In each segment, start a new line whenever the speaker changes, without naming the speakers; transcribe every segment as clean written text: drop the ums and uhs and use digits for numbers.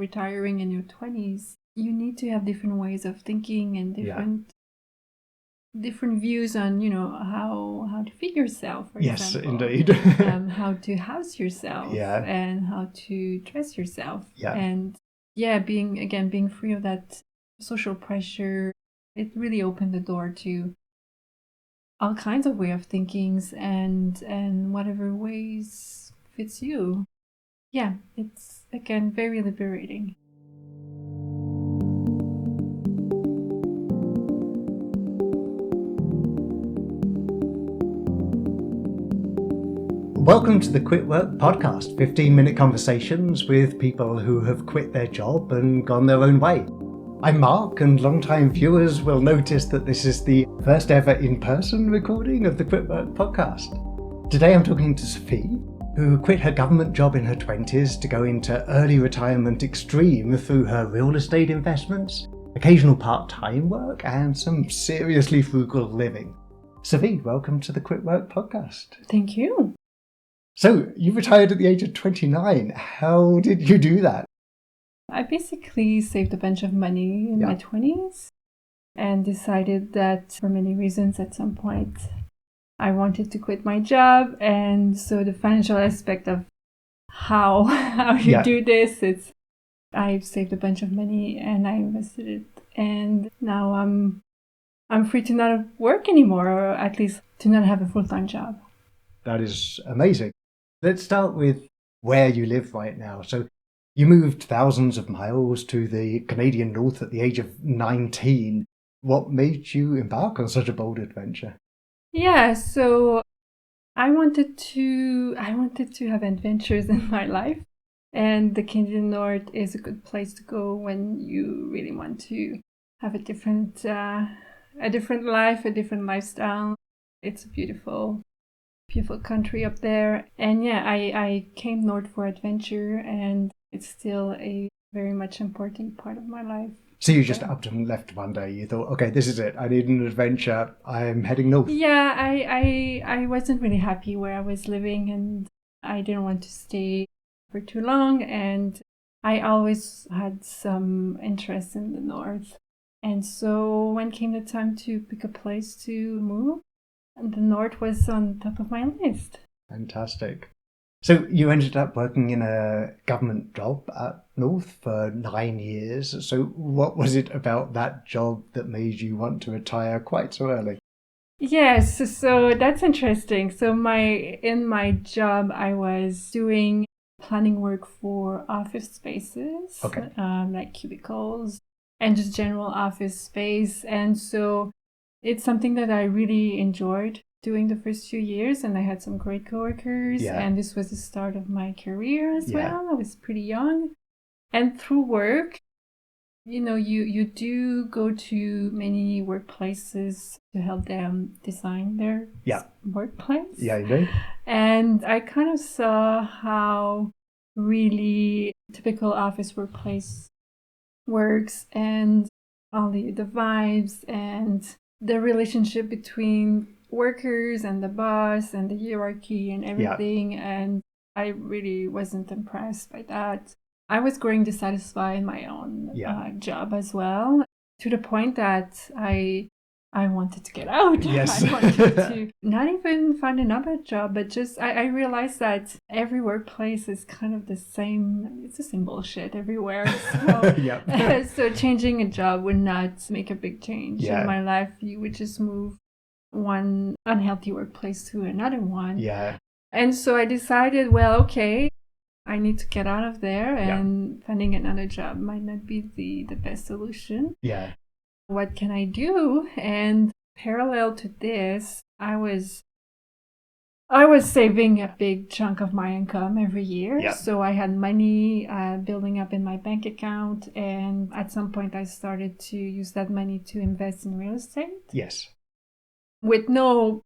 retiring in your 20s, you need to have different ways of thinking and different views on, how to feed yourself, for
Yes,
example.
indeed.
How to house yourself and how to dress yourself.
Yeah.
And being free of that social pressure, it really opened the door to all kinds of way of thinkings and whatever ways fits you. Yeah, it's again very liberating.
Welcome to the Quit Work podcast, 15-minute conversations with people who have quit their job and gone their own way. I'm Mark, and long-time viewers will notice that this is the first ever in-person recording of the Quit Work podcast. Today I'm talking to Sophie, who quit her government job in her 20s to go into early retirement extreme through her real estate investments, occasional part-time work, and some seriously frugal living. Sophie, welcome to the Quit Work podcast.
Thank you.
So, you retired at the age of 29. How did you do that?
I basically saved a bunch of money in my 20s and decided that for many reasons at some point I wanted to quit my job. And so the financial aspect of how you do this, I've saved a bunch of money and I invested it. And now I'm free to not work anymore, or at least to not have a full-time job.
That is amazing. Let's start with where you live right now. So you moved thousands of miles to the Canadian North at the age of 19. What made you embark on such a bold adventure?
Yeah, so I wanted to have adventures in my life, and the Canadian North is a good place to go when you really want to have a different life, a different lifestyle. It's a beautiful country up there. And yeah, I came north for adventure, and it's still a very much important part of my life.
So you just upped and left one day. You thought, okay, this is it. I need an adventure. I'm heading north.
Yeah, I wasn't really happy where I was living, and I didn't want to stay for too long. And I always had some interest in the north. And so when came the time to pick a place to move, the north was on top of my list.
Fantastic. So you ended up working in a government job at North for 9 years. So what was it about that job that made you want to retire quite so early?
Yes, so that's interesting. So in my job, I was doing planning work for office spaces, like cubicles and just general office space. And so it's something that I really enjoyed doing the first few years, and I had some great coworkers, and this was the start of my career as well. I was pretty young. And through work, you do go to many workplaces to help them design their workplace.
Yeah, you do.
And I kind of saw how really typical office workplace works, and all the vibes and the relationship between workers and the boss and the hierarchy and everything. And I really wasn't impressed by that. I was growing dissatisfied in my own job as well, to the point that I wanted to get out.
Yes.
I wanted to not even find another job, but just I realized that every workplace is kind of the same. It's the same bullshit everywhere. So, so changing a job would not make a big change in my life. You would just move one unhealthy workplace to another one.
Yeah.
And so I decided, well, okay, I need to get out of there, and finding another job might not be the best solution.
Yeah.
What can I do? And parallel to this, I was saving a big chunk of my income every year. Yeah. So I had money building up in my bank account, and at some point I started to use that money to invest in real estate.
Yes.
With no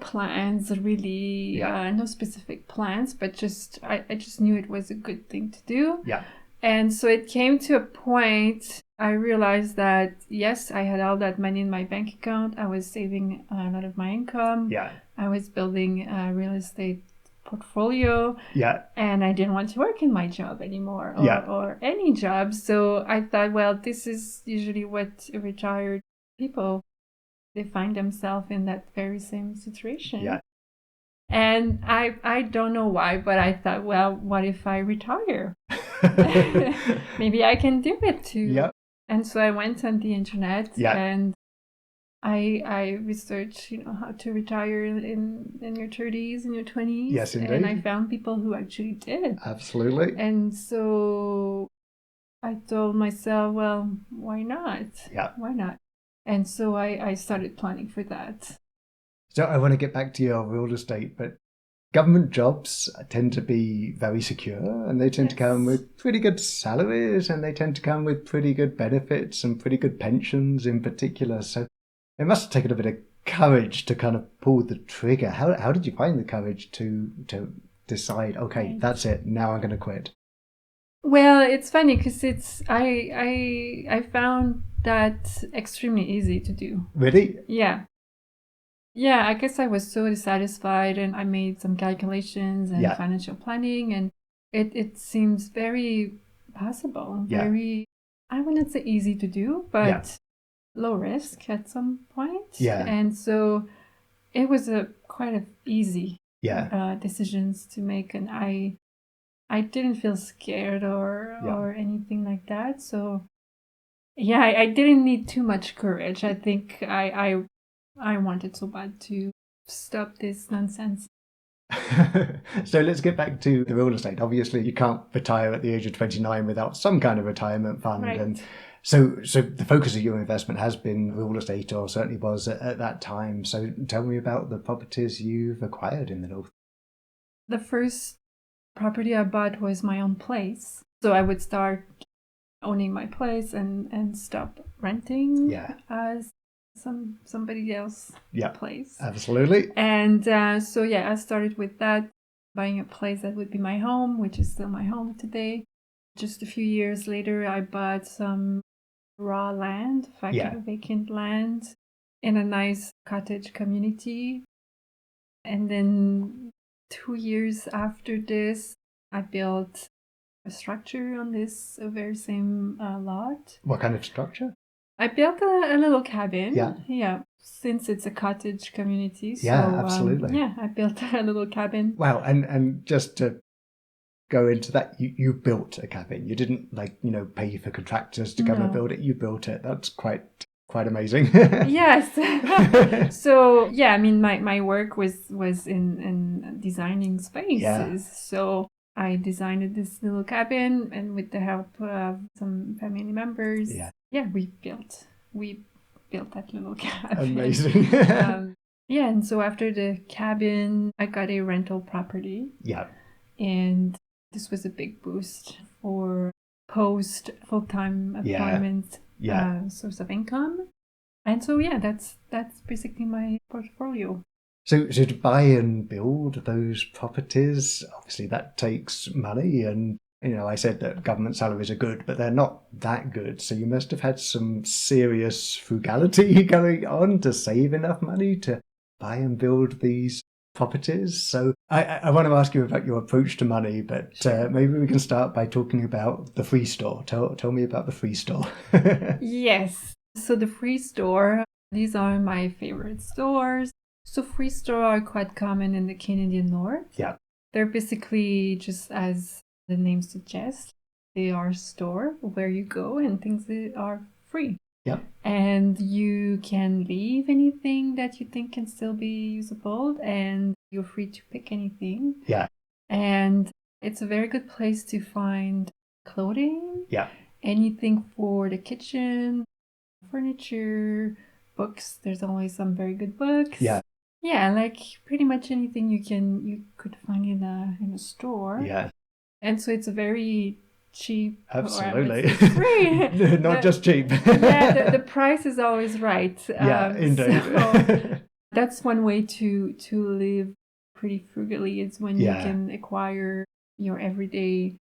plans really, no specific plans, but just I just knew it was a good thing to do.
Yeah.
And so it came to a point I realized that yes, I had all that money in my bank account. I was saving a lot of my income.
Yeah.
I was building real estate portfolio.
Yeah.
And I didn't want to work in my job anymore or any job. So I thought, well, this is usually what retired people, they find themselves in that very same situation.
Yeah.
And I don't know why, but I thought, well, what if I retire? Maybe I can do it too.
Yeah.
And so I went on the internet and I researched, how to retire in your 30s, in your 20s.
Yes, indeed.
And I found people who actually did.
Absolutely.
And so I told myself, well, why not?
Yeah.
Why not? And so I started planning for that.
So I want to get back to your real estate, but government jobs tend to be very secure, and they tend to come with pretty good salaries, and they tend to come with pretty good benefits and pretty good pensions in particular. So it must have taken a bit of courage to kind of pull the trigger. How did you find the courage to decide, okay, that's it, now I'm going to quit?
Well, it's funny because I found that extremely easy to do.
Really?
Yeah. Yeah, I guess I was so dissatisfied, and I made some calculations and financial planning, and it seems very possible, very, I wouldn't say easy to do, but low risk at some point.
Yeah.
And so it was quite a easy decisions to make, and I didn't feel scared or anything like that. So yeah, I didn't need too much courage. I think I wanted so bad to stop this nonsense.
So let's get back to the real estate. Obviously, you can't retire at the age of 29 without some kind of retirement fund.
Right.
And so the focus of your investment has been real estate, or certainly was at that time. So tell me about the properties you've acquired in the North.
The first property I bought was my own place. So I would start owning my place and stop renting as somebody else place.
Absolutely.
And so I started with that, buying a place that would be my home, which is still my home today. Just a few years later, I bought some raw land, vacant land, in a nice cottage community. And then 2 years after this, I built a structure on this very same lot.
What kind of structure?
I built a little cabin. Yeah. Since it's a cottage community. So,
absolutely.
I built a little cabin.
Wow. And just to go into that, you built a cabin. You didn't pay for contractors to come and build it. You built it. That's quite amazing.
Yes. So I mean, my work was in designing spaces.
Yeah.
So I designed this little cabin, and with the help of some family members, we built that little cabin.
Amazing.
And so after the cabin, I got a rental property.
Yeah.
And this was a big boost for post full-time employment source of income. And so that's basically my portfolio.
So to buy and build those properties, obviously that takes money. And, I said that government salaries are good, but they're not that good. So you must have had some serious frugality going on to save enough money to buy and build these properties. So I want to ask you about your approach to money, but maybe we can start by talking about the free store. Tell me about the free store.
Yes. So the free store, these are my favorite stores. So free stores are quite common in the Canadian North.
Yeah.
They're basically, just as the name suggests, they are a store where you go and things are free.
Yeah.
And you can leave anything that you think can still be usable, and you're free to pick anything.
Yeah.
And it's a very good place to find clothing.
Yeah.
Anything for the kitchen, furniture, books. There's always some very good books.
Yeah.
Yeah, like pretty much anything you could find in a store.
Yeah.
And so it's a very cheap.
Absolutely.
Free.
Not just cheap.
The price is always right.
Indeed.
So that's one way to live pretty frugally, is when you can acquire your everyday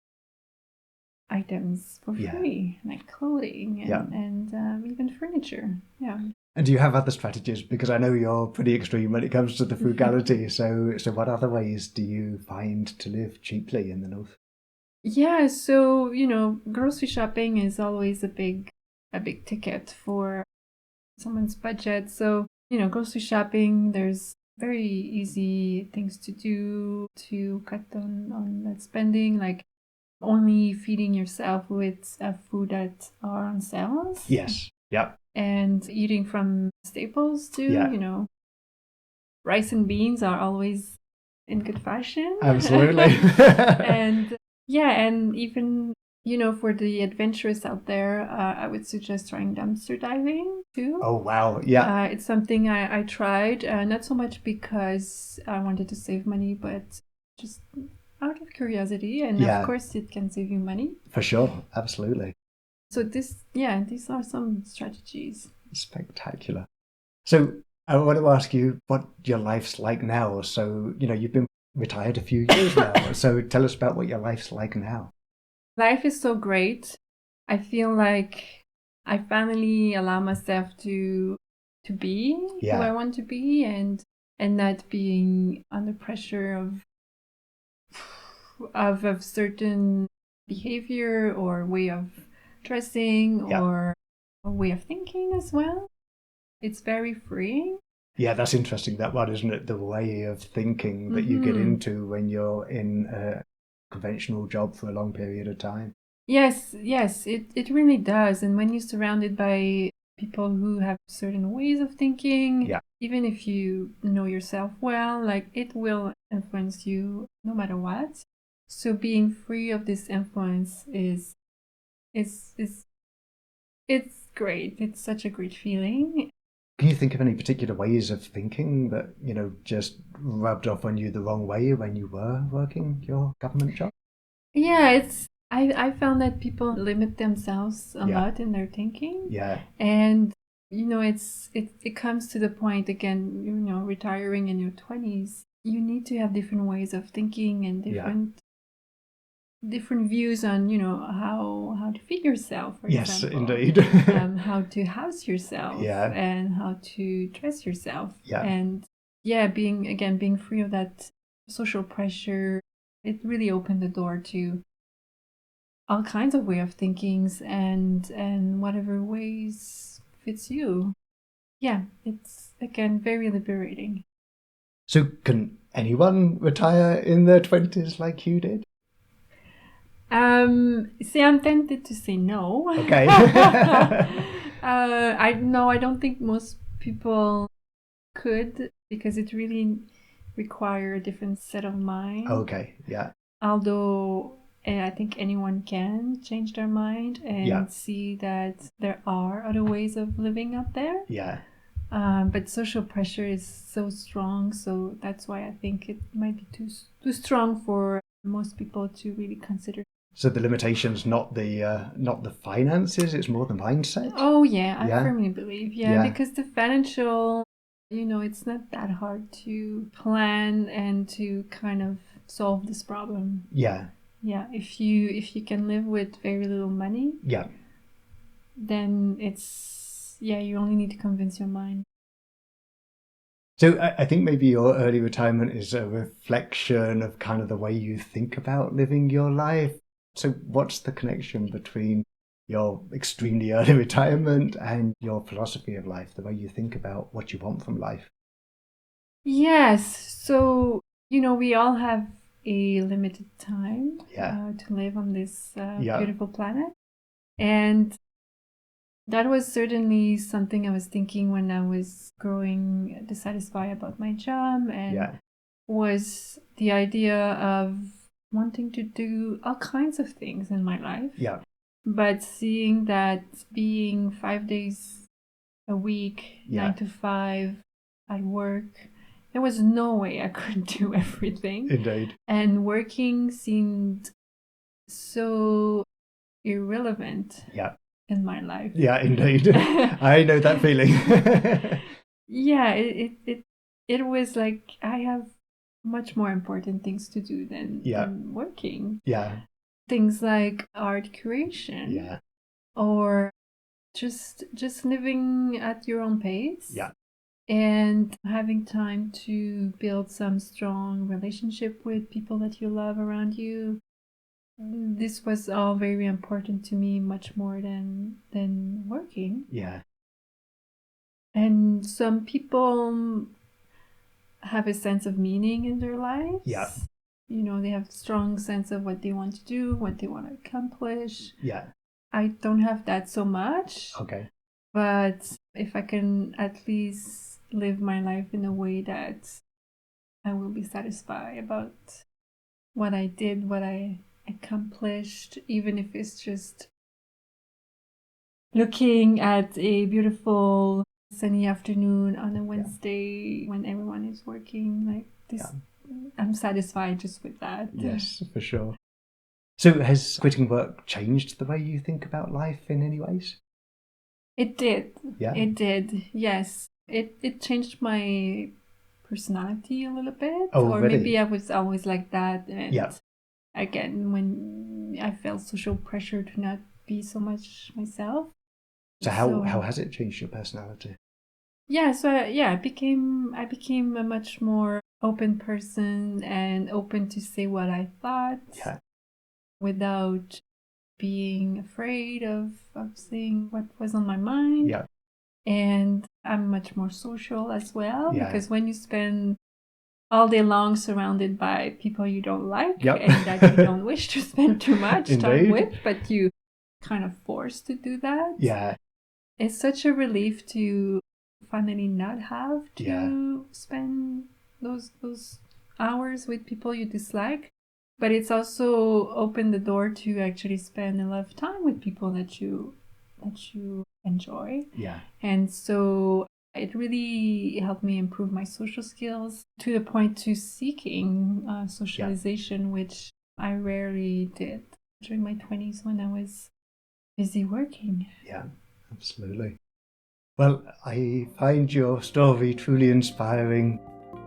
items for free, like clothing and even furniture. Yeah.
And do you have other strategies? Because I know you're pretty extreme when it comes to the frugality. So what other ways do you find to live cheaply in the North?
Yeah, so, grocery shopping is always a big ticket for someone's budget. So, grocery shopping, there's very easy things to do to cut down on that spending, like only feeding yourself with food that are on sales.
Yes. Yep.
And eating from staples too,
Yeah.
Rice and beans are always in good fashion.
Absolutely.
And yeah, and even, for the adventurous out there, I would suggest trying dumpster diving too.
Oh, wow. Yeah.
It's something I tried, not so much because I wanted to save money, but just out of curiosity. And
Yeah.
of course, it can save you money.
For sure. Absolutely.
So these are some strategies.
Spectacular. So I want to ask you what your life's like now. So, you've been retired a few years now. So tell us about what your life's like now.
Life is so great. I feel like I finally allow myself to be who I want to be, and not being under pressure of certain behavior or way of dressing or a way of thinking as well. It's very freeing.
Yeah, that's interesting, that one, isn't it? The way of thinking that you get into when you're in a conventional job for a long period of time.
Yes, it really does. And when you're surrounded by people who have certain ways of thinking, even if you know yourself well, like it will influence you no matter what. So being free of this influence is it's great. It's such a great feeling.
Can you think of any particular ways of thinking that, just rubbed off on you the wrong way when you were working your government job?
Yeah, I found that people limit themselves a lot in their thinking.
Yeah.
And it comes to the point again, retiring in your 20s, you need to have different ways of thinking and different views on, how to feed yourself, for example.
Yes, indeed.
How to house yourself and how to dress yourself.
Yeah.
And being free of that social pressure, it really opened the door to all kinds of way of thinkings and whatever ways fits you. Yeah, it's again very liberating.
So can anyone retire in their 20s like you did?
See, I'm tempted to say no.
Okay.
I don't think most people could, because it really requires a different set of mind.
Okay, yeah.
Although I think anyone can change their mind and see that there are other ways of living out there.
Yeah.
But social pressure is so strong, so that's why I think it might be too strong for most people to really consider.
So the limitation's not the finances; it's more the mindset.
Oh yeah, I firmly believe because the financial, it's not that hard to plan and to kind of solve this problem.
Yeah.
Yeah, if you can live with very little money, then it's you only need to convince your mind.
So I think maybe your early retirement is a reflection of kind of the way you think about living your life. So what's the connection between your extremely early retirement and your philosophy of life, the way you think about what you want from life?
Yes, so we all have a limited time to live on this beautiful planet. And that was certainly something I was thinking when I was growing dissatisfied about my job, and was the idea of wanting to do all kinds of things in my life.
Yeah.
But seeing that being 5 days a week, 9 to 5 at work, there was no way I could do everything.
Indeed.
And working seemed so irrelevant in my life.
Yeah, indeed. I know that feeling.
It was like I have much more important things to do than working.
Yeah.
Things like art creation.
Yeah.
Or just living at your own pace.
Yeah.
And having time to build some strong relationship with people that you love around you. This was all very important to me, much more than working.
Yeah.
And some people have a sense of meaning in their lives.
Yeah.
You know, they have a strong sense of what they want to do, what they want to accomplish.
Yeah.
I don't have that so much.
Okay.
But if I can at least live my life in a way that I will be satisfied about what I did, what I accomplished, even if it's just looking at a beautiful sunny afternoon on a Wednesday when everyone is working like this. Yeah. I'm satisfied just with that.
Yes, for sure. So has quitting work changed the way you think about life in any ways?
It did.
Yeah.
It did, yes. It changed my personality a little bit.
Oh,
or
really?
Maybe I was always like that. And
yeah.
Again, when I felt social pressure to not be so much myself.
So how has it changed your personality?
Yeah, so I became a much more open person and open to say what I thought.
Yeah.
Without being afraid of saying what was on my mind.
Yeah.
And I'm much more social as well, because when you spend all day long surrounded by people you don't like and that you don't wish to spend too much time with, but you kind of forced to do that.
Yeah.
It's such a relief to finally not have to spend those hours with people you dislike. But it's also opened the door to actually spend a lot of time with people that you enjoy.
Yeah.
And so it really helped me improve my social skills to the point to seeking socialization, which I rarely did during my 20s when I was busy working.
Yeah, absolutely. Well, I find your story truly inspiring.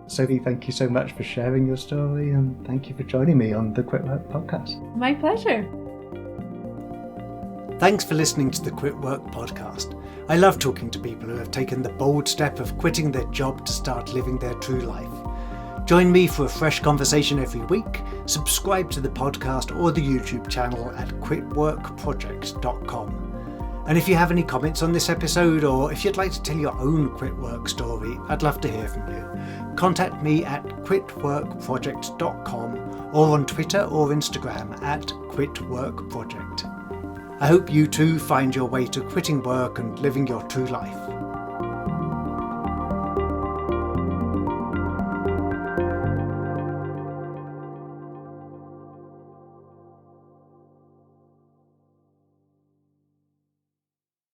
Sophie, thank you so much for sharing your story, and thank you for joining me on the Quit Work podcast.
My pleasure.
Thanks for listening to the Quit Work podcast. I love talking to people who have taken the bold step of quitting their job to start living their true life. Join me for a fresh conversation every week. Subscribe to the podcast or the YouTube channel at quitworkproject.com. And if you have any comments on this episode, or if you'd like to tell your own quit work story, I'd love to hear from you. Contact me at quitworkproject.com or on Twitter or Instagram at quitworkproject. I hope you too find your way to quitting work and living your true life.